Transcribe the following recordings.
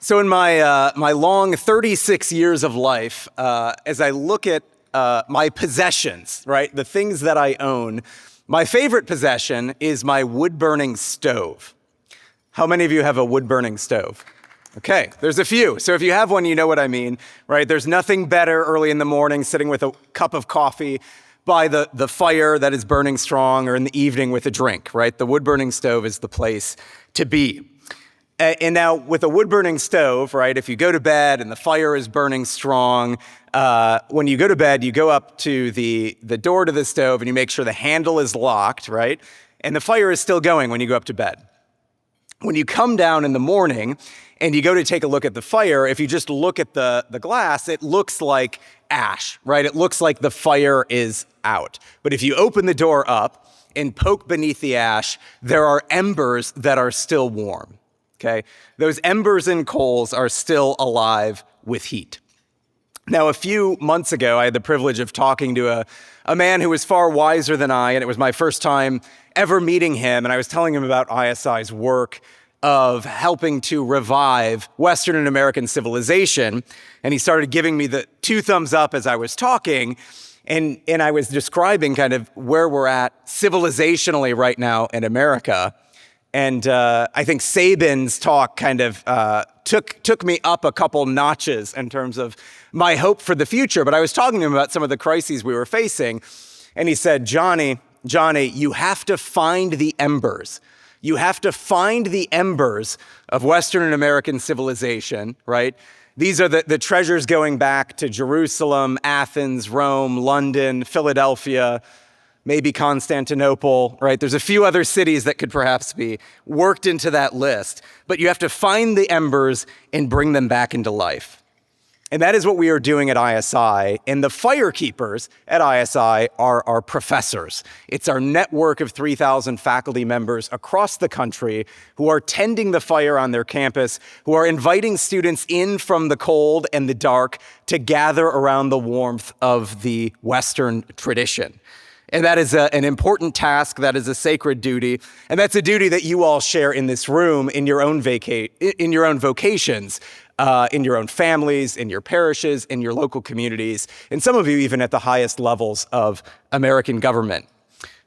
So in my long 36 years of life, as I look at my possessions, right, the things that I own, my favorite possession is my wood-burning stove. How many of you have a wood-burning stove? Okay, there's a few. So if you have one, you know what I mean, right? There's nothing better early in the morning sitting with a cup of coffee by the fire that is burning strong, or in the evening with a drink, right? The wood-burning stove is the place to be. And now with a wood-burning stove, right, if you go to bed and the fire is burning strong, when you go to bed, you go up to the door to the stove and you make sure the handle is locked, right? And the fire is still going when you go up to bed. When you come down in the morning and you go to take a look at the fire, if you just look at the glass, it looks like ash, right? It looks like the fire is out. But if you open the door up and poke beneath the ash, there are embers that are still warm. Okay, those embers and coals are still alive with heat. Now, a few months ago, I had the privilege of talking to a man who was far wiser than I, and it was my first time ever meeting him, and I was telling him about ISI's work of helping to revive Western and American civilization, and he started giving me the two thumbs up as I was talking, and I was describing kind of where we're at civilizationally right now in America. And I think Sabin's talk kind of took me up a couple notches in terms of my hope for the future. But I was talking to him about some of the crises we were facing. And he said, Johnny, you have to find the embers. You have to find the embers of Western and American civilization, right? These are the treasures going back to Jerusalem, Athens, Rome, London, Philadelphia, maybe Constantinople, right? There's a few other cities that could perhaps be worked into that list, but you have to find the embers and bring them back into life. And that is what we are doing at ISI. And the firekeepers at ISI are our professors. It's our network of 3,000 faculty members across the country who are tending the fire on their campus, who are inviting students in from the cold and the dark to gather around the warmth of the Western tradition. And that is an important task. That is a sacred duty. And that's a duty that you all share in this room in your own vocations, in your own families, in your parishes, in your local communities, and some of you even at the highest levels of American government.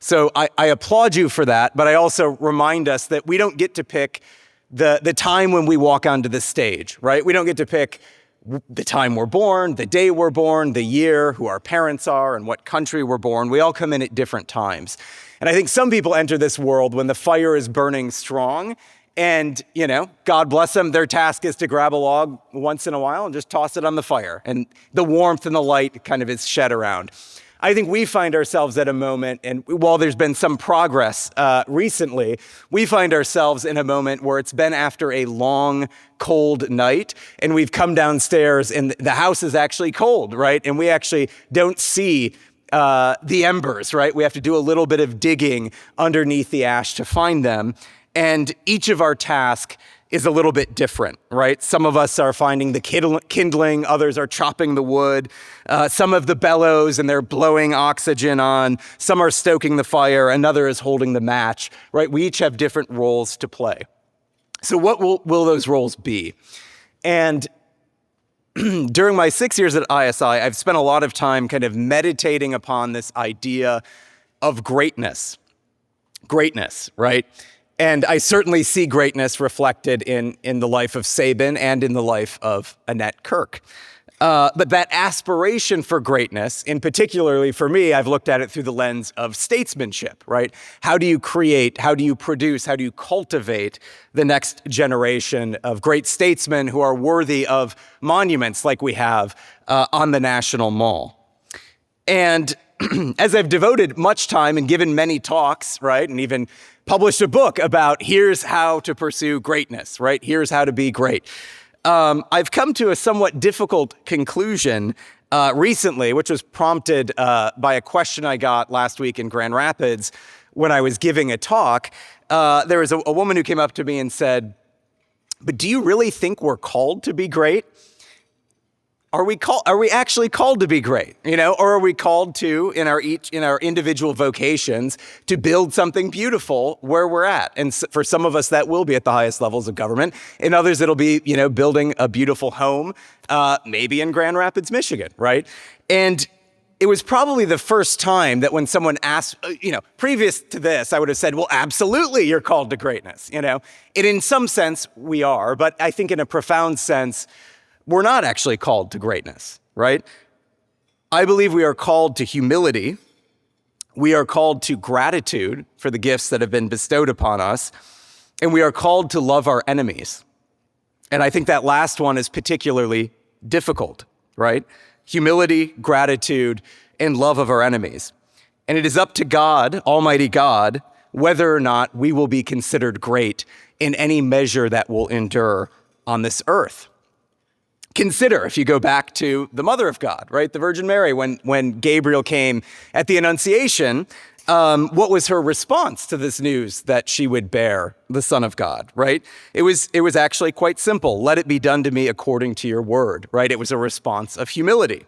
So I applaud you for that, but I also remind us that we don't get to pick the time when we walk onto the stage, right? We don't get to pick the time we're born, the day we're born, the year, who our parents are, and what country we're born. We all come in at different times. And I think some people enter this world when the fire is burning strong, and, God bless them, their task is to grab a log once in a while and just toss it on the fire. And the warmth and the light kind of is shed around. I think we find ourselves at a moment, and while there's been some progress recently, we find ourselves in a moment where it's been after a long, cold night, and we've come downstairs, and the house is actually cold, right? And we actually don't see the embers, right? We have to do a little bit of digging underneath the ash to find them, and each of our tasks is a little bit different, right? Some of us are finding the kindling, others are chopping the wood, some of the bellows and they're blowing oxygen on, some are stoking the fire, another is holding the match, right? We each have different roles to play. So what will those roles be? And during my 6 years at ISI, I've spent a lot of time kind of meditating upon this idea of greatness, right? And I certainly see greatness reflected in the life of Sabin and in the life of Annette Kirk. But that aspiration for greatness, and particularly for me, I've looked at it through the lens of statesmanship, right? How do you create, how do you produce, how do you cultivate the next generation of great statesmen who are worthy of monuments like we have on the National Mall? And as I've devoted much time and given many talks, right, and even published a book about here's how to pursue greatness, right? Here's how to be great. I've come to a somewhat difficult conclusion recently, which was prompted by a question I got last week in Grand Rapids when I was giving a talk. There was a woman who came up to me and said, "But do you really think we're called to be great?" are we actually called to be great? Or are we called to, in our individual vocations, to build something beautiful where we're at? And for some of us, that will be at the highest levels of government. In others, it'll be, building a beautiful home, maybe in Grand Rapids, Michigan, right? And it was probably the first time that when someone asked, previous to this, I would have said, well, absolutely, you're called to greatness, And in some sense, we are, but I think in a profound sense, we're not actually called to greatness, right? I believe we are called to humility. We are called to gratitude for the gifts that have been bestowed upon us. And we are called to love our enemies. And I think that last one is particularly difficult, right? Humility, gratitude, and love of our enemies. And it is up to God, Almighty God, whether or not we will be considered great in any measure that will endure on this earth. Consider, if you go back to the Mother of God, right, the Virgin Mary, when Gabriel came at the Annunciation, what was her response to this news that she would bear the Son of God, right? It was actually quite simple. Let it be done to me according to your word, right? It was a response of humility.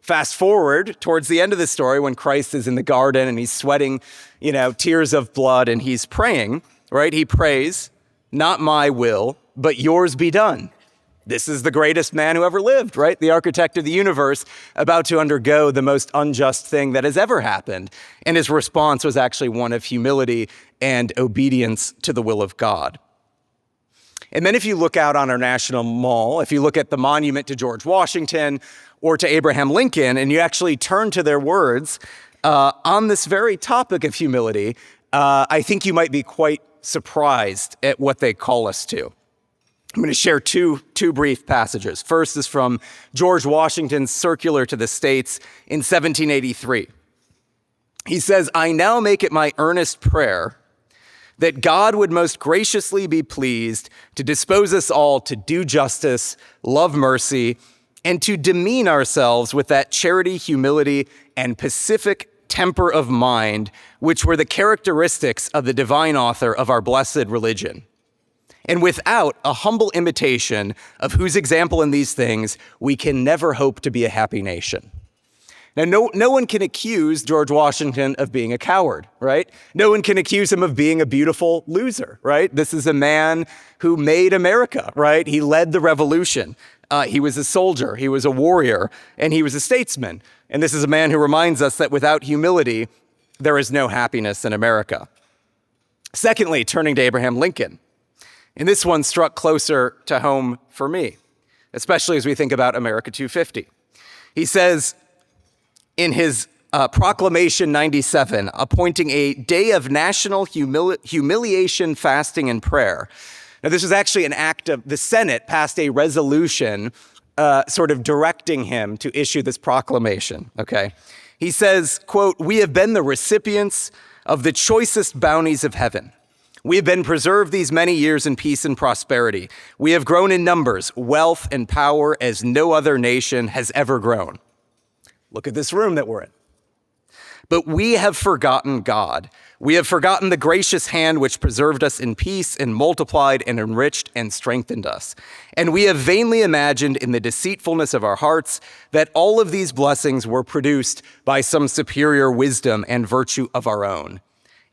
Fast forward towards the end of the story when Christ is in the garden and he's sweating, tears of blood and he's praying, right? He prays, not my will, but yours be done. This is the greatest man who ever lived, right? The architect of the universe about to undergo the most unjust thing that has ever happened. And his response was actually one of humility and obedience to the will of God. And then if you look out on our national mall, if you look at the monument to George Washington or to Abraham Lincoln, and you actually turn to their words on this very topic of humility, I think you might be quite surprised at what they call us to. I'm going to share two brief passages. First is from George Washington's circular to the states in 1783. He says, "I now make it my earnest prayer that God would most graciously be pleased to dispose us all to do justice, love mercy, and to demean ourselves with that charity, humility, and pacific temper of mind, which were the characteristics of the divine author of our blessed religion. And without a humble imitation of whose example in these things, we can never hope to be a happy nation." Now, no one can accuse George Washington of being a coward, right? No one can accuse him of being a beautiful loser, right? This is a man who made America, right? He led the revolution. He was a soldier, he was a warrior, and he was a statesman. And this is a man who reminds us that without humility, there is no happiness in America. Secondly, turning to Abraham Lincoln. And this one struck closer to home for me, especially as we think about America 250. He says in his Proclamation 97, appointing a day of national humiliation, fasting, and prayer. Now, this was actually an act of the Senate passed a resolution sort of directing him to issue this proclamation, okay? He says, quote, "We have been the recipients of the choicest bounties of heaven. We have been preserved these many years in peace and prosperity. We have grown in numbers, wealth, and power as no other nation has ever grown." Look at this room that we're in. "But we have forgotten God. We have forgotten the gracious hand which preserved us in peace and multiplied and enriched and strengthened us. And we have vainly imagined in the deceitfulness of our hearts that all of these blessings were produced by some superior wisdom and virtue of our own.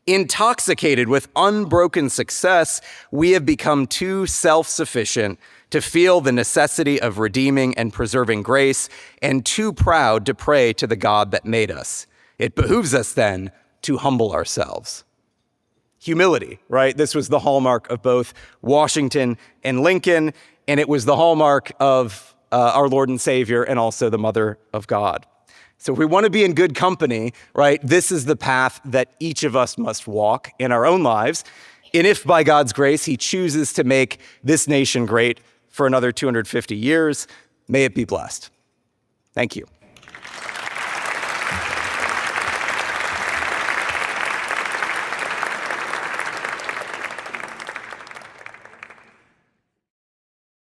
Intoxicated with unbroken success, we have become too self-sufficient to feel the necessity of redeeming and preserving grace, and too proud to pray to the God that made us. It behooves us then to humble ourselves." Humility, right? This was the hallmark of both Washington and Lincoln, and it was the hallmark of our Lord and Savior and also the Mother of God. So if we want to be in good company, right, this is the path that each of us must walk in our own lives. And if by God's grace, he chooses to make this nation great for another 250 years, may it be blessed. Thank you.